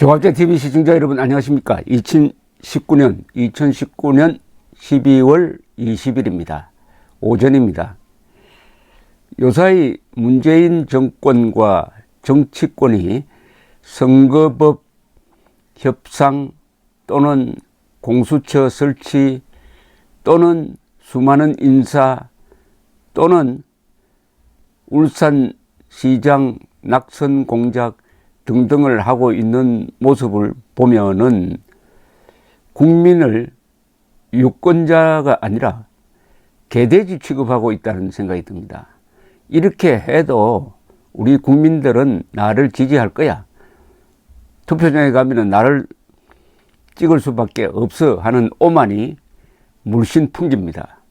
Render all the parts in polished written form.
조갑제 TV 시청자 여러분 안녕하십니까? 2019년 12월 20일입니다. 오전입니다. 요사이 문재인 정권과 정치권이 선거법 협상 또는 공수처 설치 또는 수많은 인사 또는 울산시장 낙선 공작 등등을 하고 있는 모습을 보면은 국민을 유권자가 아니라 개돼지 취급하고 있다는 생각이 듭니다. 이렇게 해도 우리 국민들은 나를 지지할 거야. 투표장에 가면은 나를 찍을 수밖에 없어 하는 오만이 물씬 풍깁니다.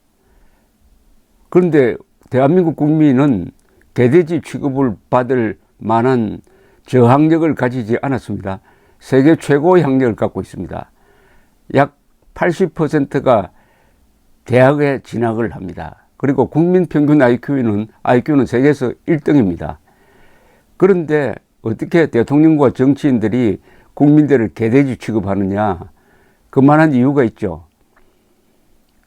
그런데 대한민국 국민은 개돼지 취급을 받을 만한 저항력을 가지지 않았습니다. 세계 최고의 학력을 갖고 있습니다. 약 80%가 대학에 진학을 합니다. 그리고 국민 평균 IQ는 세계에서 1등입니다. 그런데 어떻게 대통령과 정치인들이 국민들을 개돼지 취급하느냐? 그만한 이유가 있죠.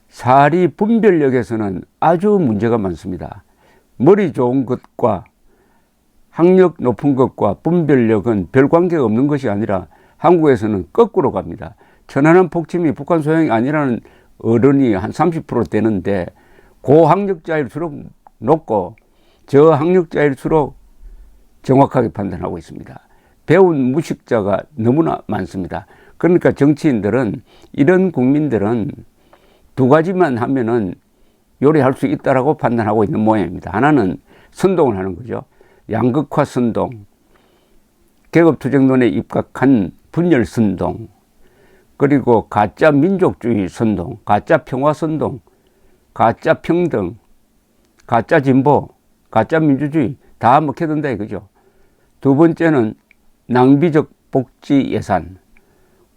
사리 분별력에서는 아주 문제가 많습니다. 머리 좋은 것과 학력 높은 것과 분별력은 별 관계가 없는 것이 아니라 한국에서는 거꾸로 갑니다. 천안함 폭침이 북한 소행이 아니라는 어른이 한 30% 되는데 고학력자일수록 높고 저학력자일수록 정확하게 판단하고 있습니다. 배운 무식자가 너무나 많습니다. 그러니까 정치인들은 이런 국민들은 두 가지만 하면은 요리할 수 있다라고 판단하고 있는 모양입니다. 하나는 선동을 하는 거죠. 양극화 선동, 계급투쟁론에 입각한 분열 선동, 그리고 가짜 민족주의 선동, 가짜 평화 선동, 가짜 평등, 가짜 진보, 가짜 민주주의 다 먹혀든다 이거죠. 두 번째는 낭비적 복지 예산,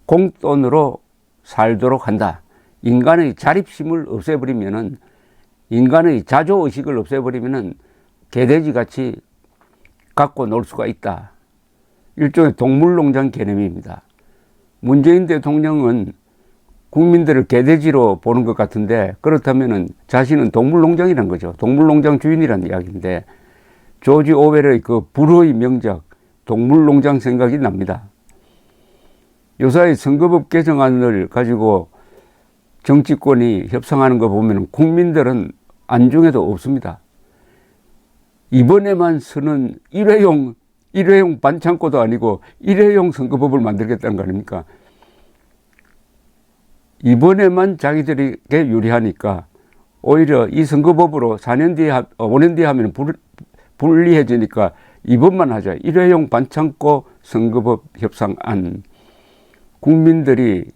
공돈으로 살도록 한다. 인간의 자립심을 없애버리면은, 인간의 자조의식을 없애버리면은 개돼지같이 갖고 놀 수가 있다. 일종의 동물농장 개념입니다. 문재인 대통령은 국민들을 개돼지로 보는 것 같은데 그렇다면 자신은 동물농장이란 거죠. 동물농장 주인이라는 이야기인데 조지 오웰의 그 불후의 명작 동물농장 생각이 납니다. 요사이 선거법 개정안을 가지고 정치권이 협상하는 거 보면 국민들은 안중에도 없습니다. 이번에만 쓰는 일회용 반창고도 아니고 일회용 선거법을 만들겠다는 거 아닙니까? 이번에만 자기들에게 유리하니까 오히려 이 선거법으로 4년 뒤에, 5년 뒤에 하면 불리해지니까 이번만 하자. 일회용 반창고 선거법 협상안. 국민들이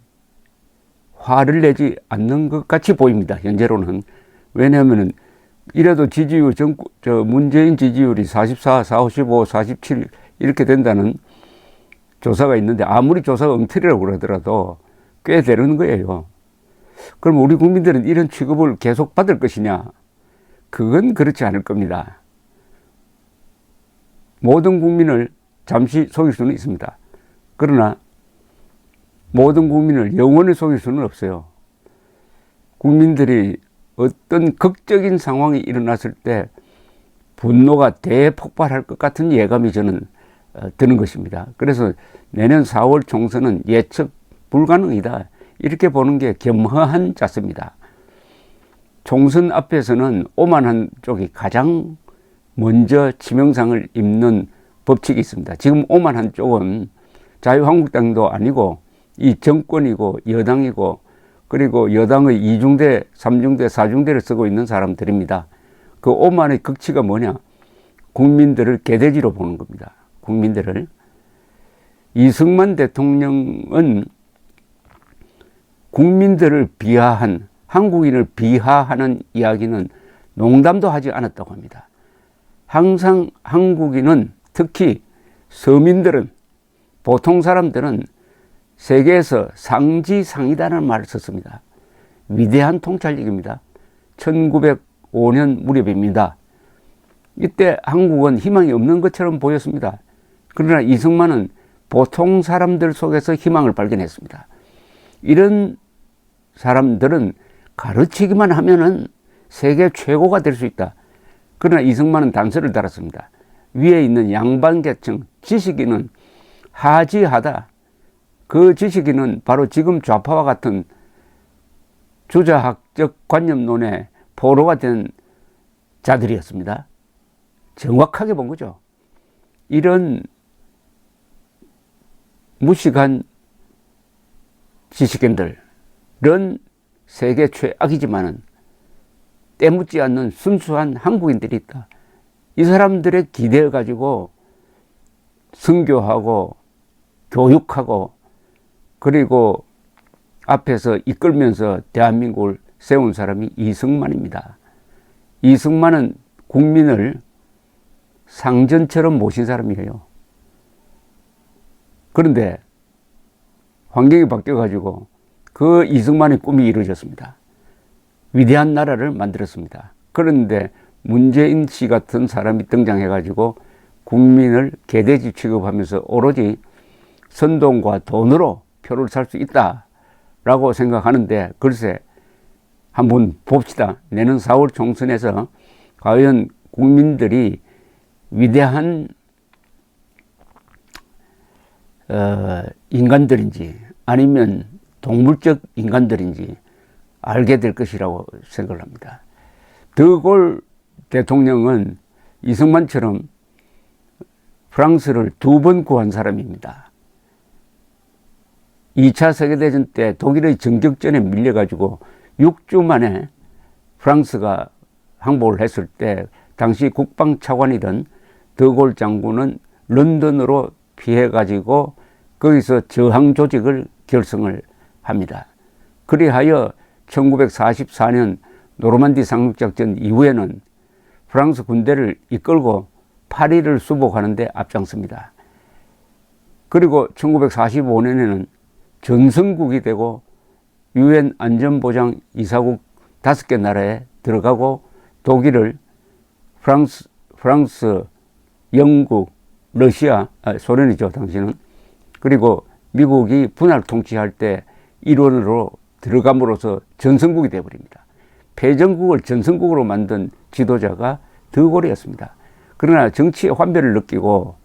화를 내지 않는 것 같이 보입니다. 현재로는. 왜냐하면 이래도 지지율, 문재인 지지율이 44, 45, 47 이렇게 된다는 조사가 있는데 아무리 조사가 엉터리라고 그러더라도 꽤 되는 거예요. 그럼 우리 국민들은 이런 취급을 계속 받을 것이냐? 그건 그렇지 않을 겁니다. 모든 국민을 잠시 속일 수는 있습니다. 그러나 모든 국민을 영원히 속일 수는 없어요. 국민들이 어떤 극적인 상황이 일어났을 때 분노가 대폭발할 것 같은 예감이 저는 드는 것입니다. 그래서 내년 4월 총선은 예측 불가능이다. 이렇게 보는 게 겸허한 자세입니다. 총선 앞에서는 오만한 쪽이 가장 먼저 치명상을 입는 법칙이 있습니다. 지금 오만한 쪽은 자유한국당도 아니고 이 정권이고 여당이고 그리고 여당의 2중대, 3중대, 4중대를 쓰고 있는 사람들입니다. 그 오만의 극치가 뭐냐? 국민들을 개돼지로 보는 겁니다. 국민들을. 이승만 대통령은 국민들을 비하한, 한국인을 비하하는 이야기는 농담도 하지 않았다고 합니다. 항상 한국인은, 특히 서민들은, 보통 사람들은 세계에서 상지상이다라는 말을 썼습니다. 위대한 통찰력입니다. 1905년 무렵입니다. 이때 한국은 희망이 없는 것처럼 보였습니다. 그러나 이승만은 보통 사람들 속에서 희망을 발견했습니다. 이런 사람들은 가르치기만 하면은 세계 최고가 될 수 있다. 그러나 이승만은 단서를 달았습니다. 위에 있는 양반계층 지식인은 하지하다. 그 지식인은 바로 지금 좌파와 같은 주자학적 관념론의 포로가 된 자들이었습니다. 정확하게 본 거죠. 이런 무식한 지식인들은 세계 최악이지만은 때묻지 않는 순수한 한국인들이 있다. 이 사람들의 기대어 가지고 선교하고 교육하고 그리고 앞에서 이끌면서 대한민국을 세운 사람이 이승만입니다. 이승만은 국민을 상전처럼 모신 사람이에요. 그런데 환경이 바뀌어가지고 그 이승만의 꿈이 이루어졌습니다. 위대한 나라를 만들었습니다. 그런데 문재인 씨 같은 사람이 등장해가지고 국민을 개돼지 취급하면서 오로지 선동과 돈으로 표를 살 수 있다라고 생각하는데 글쎄 한번 봅시다. 내년 4월 총선에서 과연 국민들이 위대한 인간들인지 아니면 동물적 인간들인지 알게 될 것이라고 생각을 합니다. 드골 대통령은 이승만처럼 프랑스를 2번 구한 사람입니다. 2차 세계대전 때 독일의 정격전에 밀려가지고 6주 만에 프랑스가 항복을 했을 때 당시 국방차관이던 드골 장군은 런던으로 피해가지고 거기서 저항 조직을 결성을 합니다. 그리하여 1944년 노르만디 상륙작전 이후에는 프랑스 군대를 이끌고 파리를 수복하는 데 앞장섭니다. 그리고 1945년에는 전성국이 되고 유엔 안전보장 이사국 5개 나라에 들어가고 독일을 프랑스, 영국, 러시아, 소련이죠 당시는. 그리고 미국이 분할 통치할 때 일원으로 들어감으로써 전성국이 되어버립니다. 패전국을 전성국으로 만든 지도자가 드골이었습니다. 그러나 정치의 환멸을 느끼고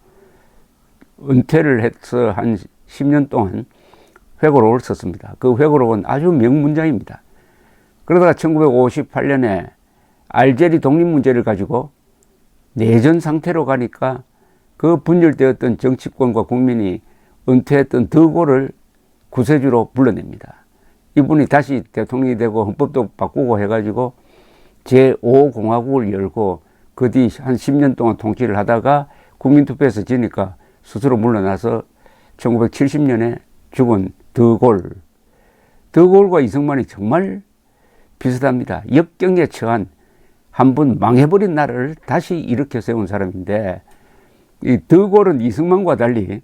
은퇴를 해서 한 10년 동안 회고록을 썼습니다. 그 회고록은 아주 명문장입니다. 그러다가 1958년에 알제리 독립 문제를 가지고 내전 상태로 가니까 그 분열되었던 정치권과 국민이 은퇴했던 드골을 구세주로 불러냅니다. 이분이 다시 대통령이 되고 헌법도 바꾸고 해가지고 제5공화국을 열고 그 뒤 한 10년 동안 통치를 하다가 국민투표에서 지니까 스스로 물러나서 1970년에 죽은 드골. 드골과 이승만이 정말 비슷합니다. 역경에 처한 한 번 망해버린 나라를 다시 일으켜 세운 사람인데 이 드골은 이승만과 달리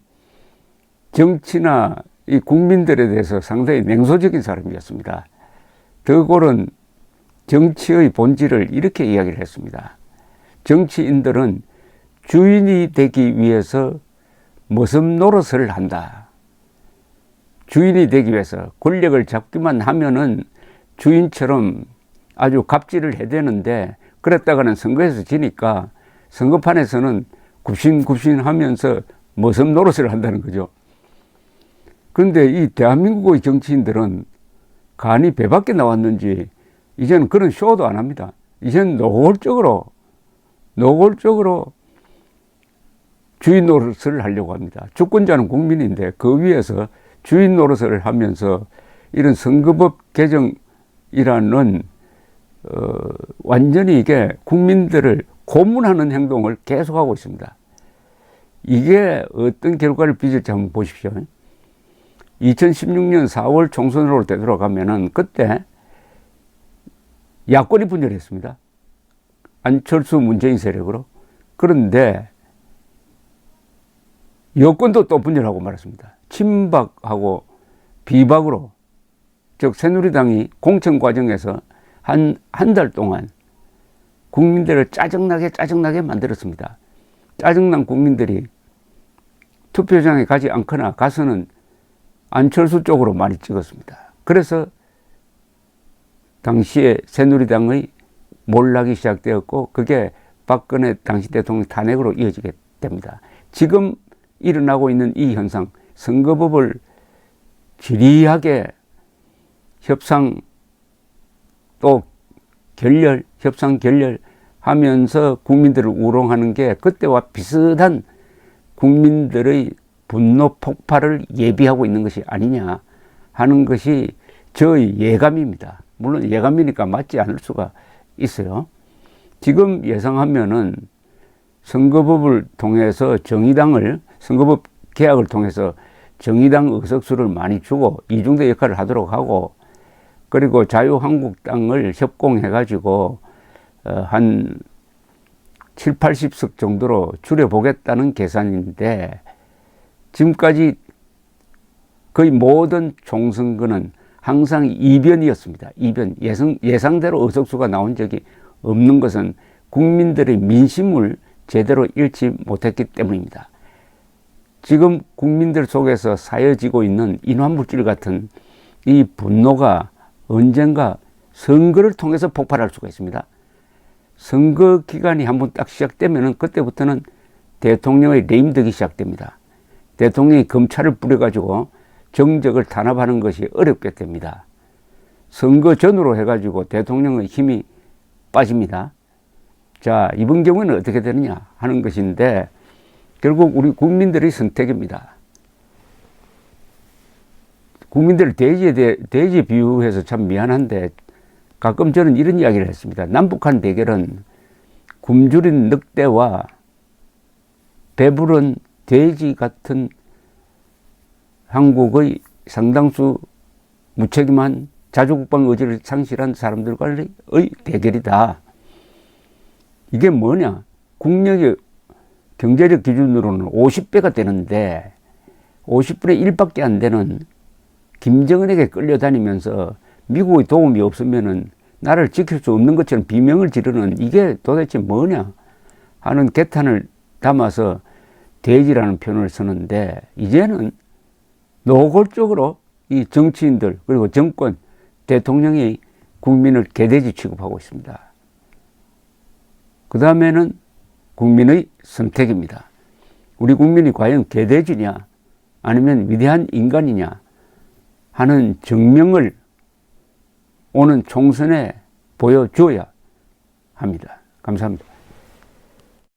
정치나 이 국민들에 대해서 상당히 냉소적인 사람이었습니다. 드골은 정치의 본질을 이렇게 이야기를 했습니다. 정치인들은 주인이 되기 위해서 모습 노릇을 한다. 주인이 되기 위해서 권력을 잡기만 하면은 주인처럼 아주 갑질을 해대는데 그랬다가는 선거에서 지니까 선거판에서는 굽신굽신 하면서 모습 노릇을 한다는 거죠. 그런데 이 대한민국의 정치인들은 간이 배 밖에 나왔는지 이제는 그런 쇼도 안 합니다. 이제는 노골적으로 주인 노릇을 하려고 합니다. 주권자는 국민인데 그 위에서 주인 노릇을 하면서 이런 선거법 개정이라는 완전히 이게 국민들을 고문하는 행동을 계속하고 있습니다. 이게 어떤 결과를 빚을지 한번 보십시오. 2016년 4월 총선으로 되돌아가면은 그때 야권이 분열했습니다. 안철수 문재인 세력으로. 그런데 여권도 또 분열하고 말았습니다. 친박하고 비박으로, 즉 새누리당이 공천 과정에서 한 달 동안 국민들을 짜증나게 만들었습니다. 짜증난 국민들이 투표장에 가지 않거나 가서는 안철수 쪽으로 많이 찍었습니다. 그래서 당시에 새누리당의 몰락이 시작되었고 그게 박근혜 당시 대통령 탄핵으로 이어지게 됩니다. 지금 일어나고 있는 이 현상, 선거법을 지리하게 협상 또 협상 결렬하면서 국민들을 우롱하는 게 그때와 비슷한 국민들의 분노 폭발을 예비하고 있는 것이 아니냐 하는 것이 저의 예감입니다. 물론 예감이니까 맞지 않을 수가 있어요. 지금 예상하면은 선거법을 통해서 선거법 개혁을 통해서 정의당 의석수를 많이 주고 이중대 역할을 하도록 하고 그리고 자유한국당을 협공해가지고 한 7, 80석 정도로 줄여보겠다는 계산인데 지금까지 거의 모든 총선거는 항상 이변이었습니다. 이변. 예상대로 의석수가 나온 적이 없는 것은 국민들의 민심을 제대로 잃지 못했기 때문입니다. 지금 국민들 속에서 사여지고 있는 인환물질 같은 이 분노가 언젠가 선거를 통해서 폭발할 수가 있습니다. 선거 기간이 한번 딱 시작되면은 그때부터는 대통령의 레임덕이 시작됩니다. 대통령이 검찰을 뿌려가지고 정적을 탄압하는 것이 어렵게 됩니다. 선거 전으로 해가지고 대통령의 힘이 빠집니다. 자, 이번 경우는 어떻게 되느냐 하는 것인데 결국 우리 국민들의 선택입니다. 국민들 대지에 비유해서 참 미안한데 가끔 저는 이런 이야기를 했습니다. 남북한 대결은 굶주린 늑대와 배부른 돼지 같은 한국의 상당수 무책임한 자주국방 의지를 상실한 사람들과의 대결이다. 이게 뭐냐? 국력이 경제력 기준으로는 50배가 되는데 50분의 1밖에 안 되는 김정은에게 끌려다니면서 미국의 도움이 없으면은 나를 지킬 수 없는 것처럼 비명을 지르는 이게 도대체 뭐냐 하는 개탄을 담아서 돼지라는 표현을 쓰는데 이제는 노골적으로 이 정치인들 그리고 정권 대통령이 국민을 개돼지 취급하고 있습니다. 그 다음에는 국민의 선택입니다. 우리 국민이 과연 개돼지냐 아니면 위대한 인간이냐 하는 증명을 오는 총선에 보여줘야 합니다. 감사합니다.